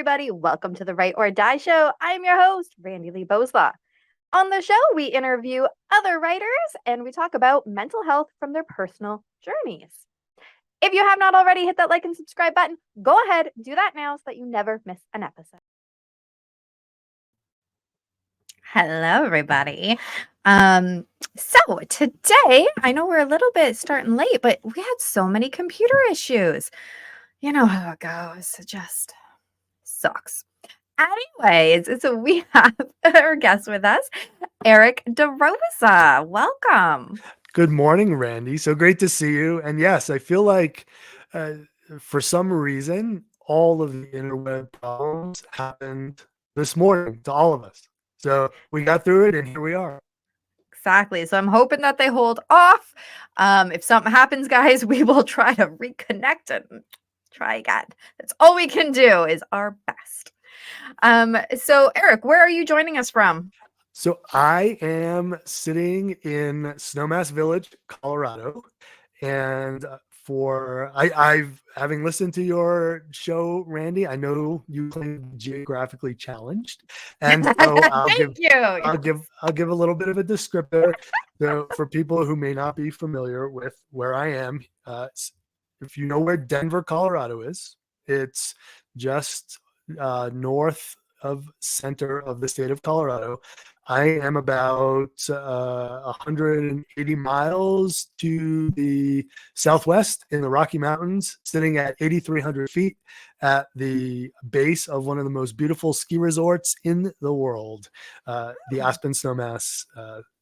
everybody. Welcome to the Write or Die Show. I'm your host, Randi-lee. On the show, we interview other writers and we talk about mental health from their personal journeys. If you have not already hit that like and subscribe button, go ahead, do that now so that you never miss an episode. Hello, everybody. So today, I know we're a little bit starting late, but we had so many computer issues. You know how it goes. It just sucks. Anyways, so we have our guest with us, Eric DeRosa. Welcome. Good morning, Randy. So great to see you. And yes, I feel like for some reason, all of the interweb problems happened this morning to all of us. So we got through it and here we are. Exactly. So I'm hoping that they hold off. If something happens, guys, we will try to reconnect and try again. That's all we can do is our best. So Eric, where are you joining us from? So I am sitting in Snowmass Village, Colorado, and I've having listened to your show, Randy, I know you claim geographically challenged, and so I'll give a little bit of a descriptor. So for people who may not be familiar with where I am, if you know where Denver, Colorado is, it's just north of center of the state of Colorado. I am about 180 miles to the southwest in the Rocky Mountains, sitting at 8,300 feet at the base of one of the most beautiful ski resorts in the world, the Aspen Snowmass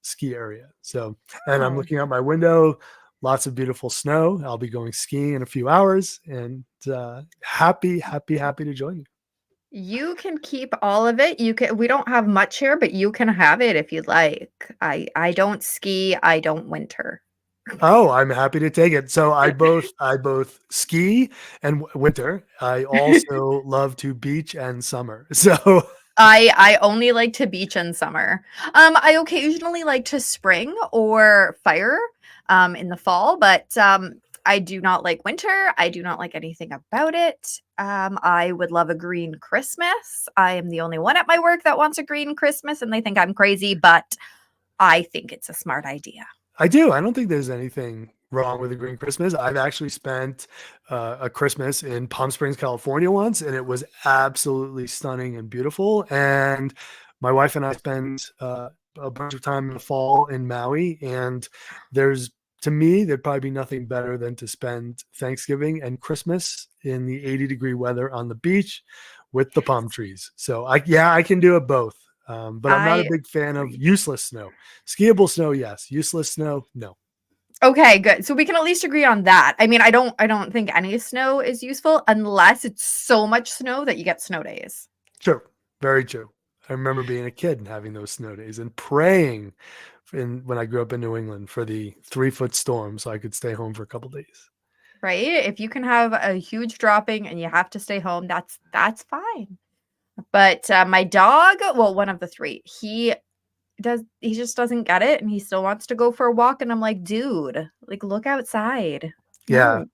ski area. So, and I'm looking out my window, lots of beautiful snow. I'll be going skiing in a few hours, and happy to join you. You can keep all of it. We don't have much here, but you can have it if you'd like. I don't ski, I don't winter. Oh, I'm happy to take it. So I both ski and winter. I also love to beach and summer. So I only like to beach in summer. I occasionally like to spring or fire in the fall, but I do not like winter. I do not like anything about it. I would love a green Christmas. I am the only one at my work that wants a green Christmas, and they think I'm crazy, but I think it's a smart idea. I do. I don't think there's anything wrong with a green Christmas. I've actually spent a Christmas in Palm Springs, California once, and it was absolutely stunning and beautiful. And my wife and I spent a bunch of time in the fall in Maui, and to me, there'd probably be nothing better than to spend Thanksgiving and Christmas in the 80-degree weather on the beach with the palm trees. So I can do it both. But I'm not a big fan of useless snow. Skiable snow, yes. Useless snow, no. Okay, good. So we can at least agree on that. I mean, I don't think any snow is useful unless it's so much snow that you get snow days. True. Very true. I remember being a kid and having those snow days and praying when I grew up in New England for the 3-foot storm so I could stay home for a couple days. Right? If you can have a huge dropping and you have to stay home, that's fine. But my dog, well, one of the three, he just doesn't get it, and he still wants to go for a walk, and I'm like, dude, like, look outside. Yeah.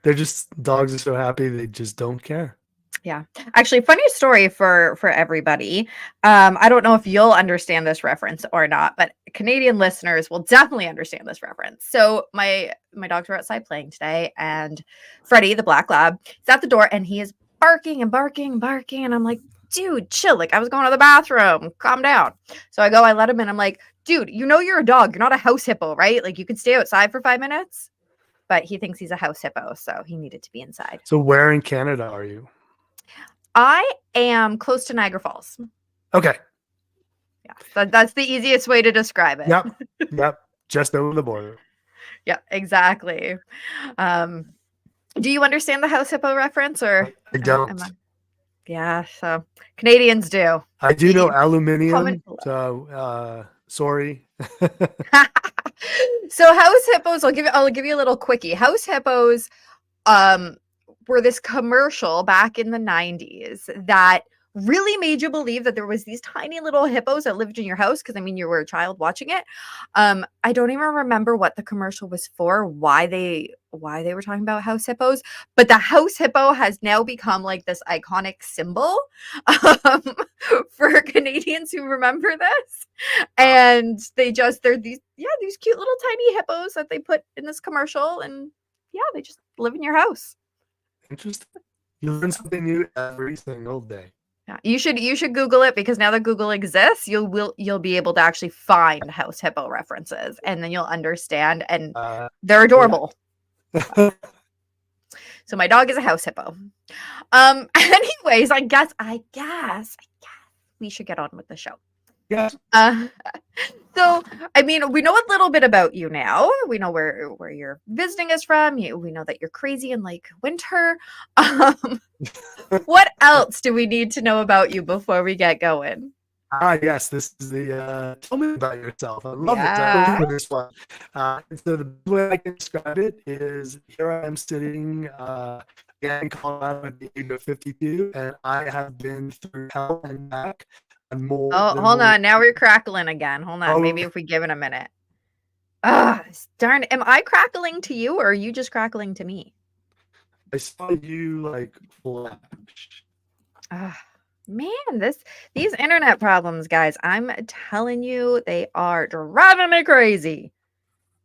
Dogs are so happy they just don't care. Yeah. Actually, funny story for everybody. I don't know if you'll understand this reference or not, but Canadian listeners will definitely understand this reference. So my dogs were outside playing today, and Freddie, the black lab, is at the door, and he is barking and barking and barking, and I'm like, dude, chill. Like, I was going to the bathroom. Calm down. So I let him in. I'm like, dude, you know you're a dog. You're not a house hippo, right? Like, you can stay outside for 5 minutes. But he thinks he's a house hippo, so he needed to be inside. So where in Canada are you? I am close to Niagara Falls. Okay. Yeah, that's the easiest way to describe it. Yep. Just over the border. Yeah, exactly. Do you understand the house hippo reference, or I don't? Yeah, so Canadians do. I do know aluminium. So sorry. So house hippos, I'll give you a little quickie. House hippos were this commercial back in the 90s that really made you believe that there was these tiny little hippos that lived in your house, because I mean you were a child watching it. I don't even remember what the commercial was for, why they were talking about house hippos, but the house hippo has now become like this iconic symbol um, for Canadians who remember this. And they're these cute little tiny hippos that they put in this commercial, and yeah, they just live in your house. Interesting. You learn something new every single day. Yeah, you should Google it, because now that Google exists, you'll be able to actually find house hippo references, and then you'll understand, and they're Yeah. adorable. So my dog is a house hippo. Anyways, I guess we should get on with the show. Yeah. So I mean, we know a little bit about you now. We know where you're visiting us from. We know that you're crazy in like winter. What else do we need to know about you before we get going? Yes, this is the tell me about yourself. I love this. I Yeah. love this one. So the best way I can describe it is here I am sitting again in Colorado at the age of 52, and I have been through hell and back on more Oh, than hold one. on. Now we're crackling again. Hold on. Maybe Oh, if we give it a minute. Ah, darn. Am I crackling to you, or are you just crackling to me? I saw you like flash. Ah, man, these internet problems, guys. I'm telling you, they are driving me crazy.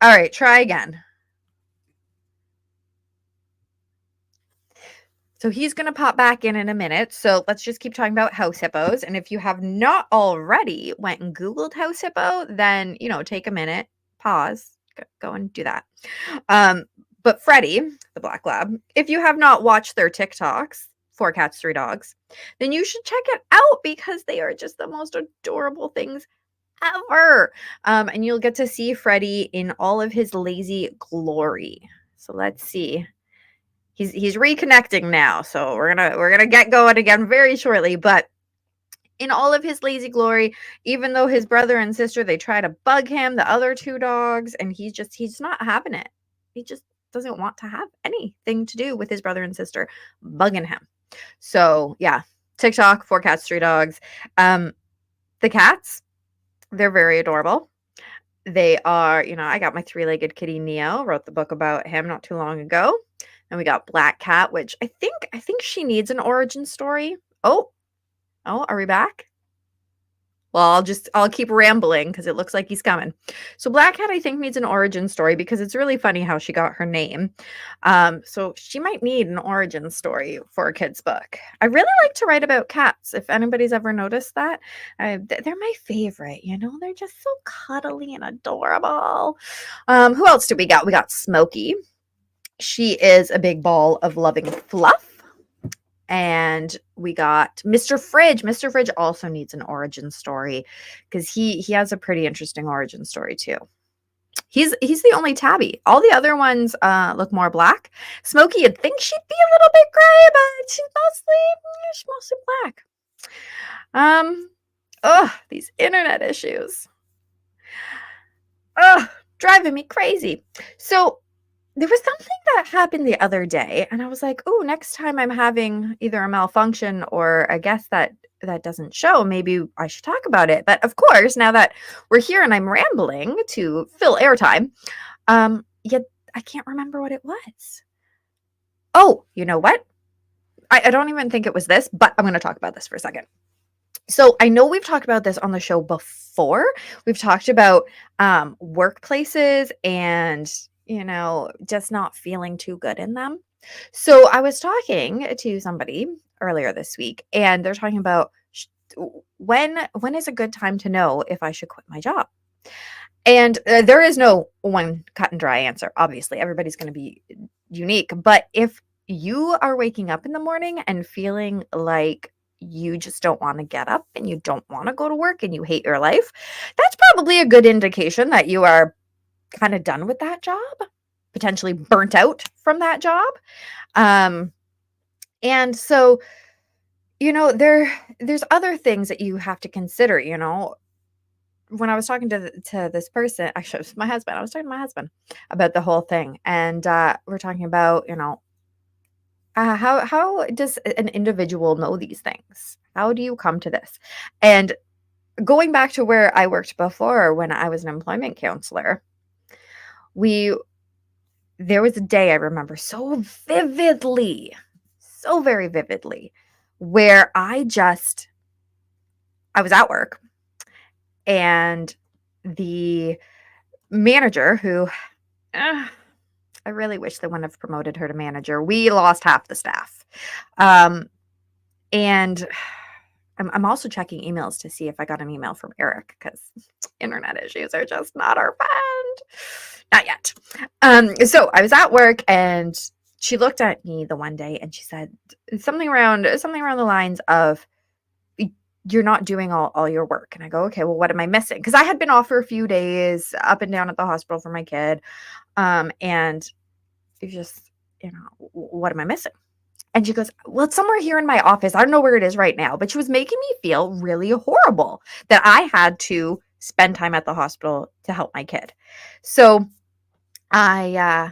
All right, try again. So he's going to pop back in a minute. So let's just keep talking about house hippos. And if you have not already went and Googled house hippo, then, take a minute, pause, go and do that. But Freddie, the black lab, if you have not watched their TikToks, 4 cats, 3 dogs, then you should check it out, because they are just the most adorable things ever. And you'll get to see Freddie in all of his lazy glory. So let's see. He's reconnecting now, so we're gonna get going again very shortly. But in all of his lazy glory, even though his brother and sister, they try to bug him, the other 2 dogs, and he's not having it. He just doesn't want to have anything to do with his brother and sister bugging him. So yeah, TikTok, 4 cats, 3 dogs. The cats, they're very adorable. They are, I got my 3-legged kitty Neo, wrote the book about him not too long ago. And we got Black Cat, which I think she needs an origin story. Oh, are we back? Well, I'll keep rambling, because it looks like he's coming. So Black Cat, I think, needs an origin story, because it's really funny how she got her name. So she might need an origin story for a kid's book. I really like to write about cats, if anybody's ever noticed that. They're my favorite, they're just so cuddly and adorable. Who else do we got? We got Smokey. She is a big ball of loving fluff. And we got Mr. Fridge. Mr. Fridge also needs an origin story, because he has a pretty interesting origin story too. He's the only tabby. All the other ones look more black. Smokey, you'd think she'd be a little bit gray, but she's mostly black. These internet issues. Driving me crazy. So there was something that happened the other day, and I was like, oh, next time I'm having either a malfunction or a guest that doesn't show, maybe I should talk about it. But of course, now that we're here and I'm rambling to fill airtime, yet I can't remember what it was. Oh, you know what? I don't even think it was this, but I'm going to talk about this for a second. So I know we've talked about this on the show before. We've talked about workplaces and just not feeling too good in them. So I was talking to somebody earlier this week, and they're talking about when is a good time to know if I should quit my job. And there is no one cut and dry answer. Obviously, everybody's going to be unique. But if you are waking up in the morning and feeling like you just don't want to get up and you don't want to go to work and you hate your life, that's probably a good indication that you are kind of done with that job, potentially burnt out from that job. And so, there's other things that you have to consider. When I was talking to this person, actually, it was my husband. I was talking to my husband about the whole thing, and we're talking about, How does an individual know these things? How do you come to this? And going back to where I worked before when I was an employment counselor, we there was a day I remember so vividly, so very vividly, where I was at work and the manager who I really wish they wouldn't have promoted her to manager. We lost half the staff. Um, and I'm also checking emails to see if I got an email from Eric because internet issues are just not our friend. Not yet. So I was at work and she looked at me the one day and she said something around the lines of, you're not doing all your work. And I go, okay, well, what am I missing? Because I had been off for a few days up and down at the hospital for my kid. And you just, what am I missing? And she goes, well, it's somewhere here in my office. I don't know where it is right now. But she was making me feel really horrible that I had to spend time at the hospital to help my kid. So I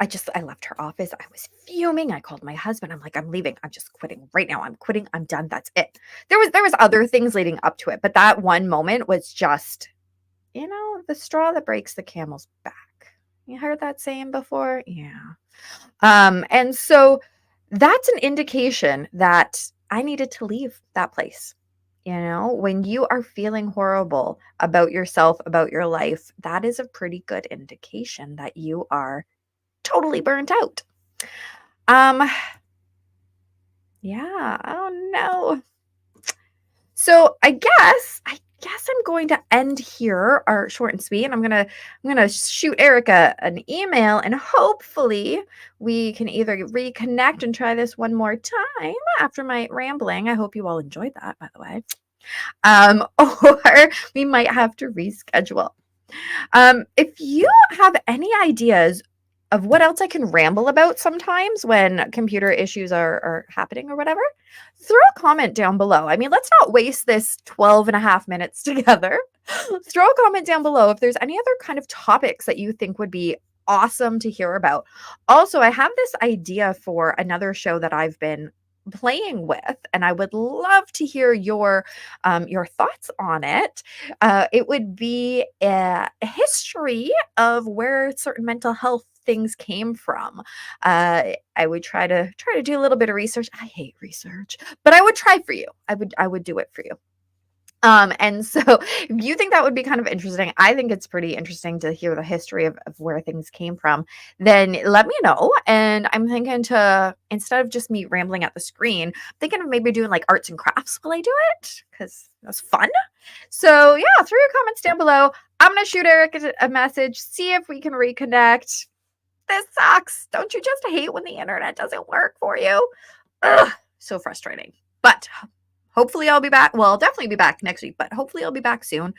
I left her office. I was fuming. I called my husband. I'm like, I'm leaving. I'm just quitting right now. I'm quitting. I'm done. That's it. There was other things leading up to it, but that one moment was just, the straw that breaks the camel's back. You heard that saying before? Yeah. And so that's an indication that I needed to leave that place. When you are feeling horrible about yourself, about your life, that is a pretty good indication that you are totally burnt out. Yeah, oh no. So I guess I'm going to end here, our short and sweet, and I'm gonna shoot Erica an email, and hopefully we can either reconnect and try this one more time after my rambling. I hope you all enjoyed that, by the way. Or we might have to reschedule. If you have any ideas of what else I can ramble about sometimes when computer issues are happening or whatever, throw a comment down below. I mean, let's not waste this 12 and a half minutes together. Throw a comment down below if there's any other kind of topics that you think would be awesome to hear about. Also, I have this idea for another show that I've been playing with, and I would love to hear your thoughts on it. It would be a history of where certain mental health things came from. I would try to do a little bit of research. I hate research, but I would try for you. I would do it for you. And so if you think that would be kind of interesting, I think it's pretty interesting to hear the history of where things came from, then let me know. And I'm thinking to, instead of just me rambling at the screen, I'm thinking of maybe doing like arts and crafts while I do it, because that's fun. So yeah, throw your comments down below. I'm going to shoot Eric a message, see if we can reconnect. This sucks. Don't you just hate when the internet doesn't work for you? Ugh, so frustrating. But hopefully I'll be back. Well, I'll definitely be back next week, but hopefully I'll be back soon.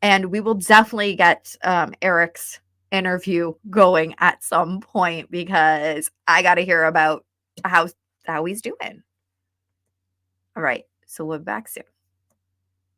And we will definitely get Eric's interview going at some point because I got to hear about how he's doing. All right. So we'll be back soon.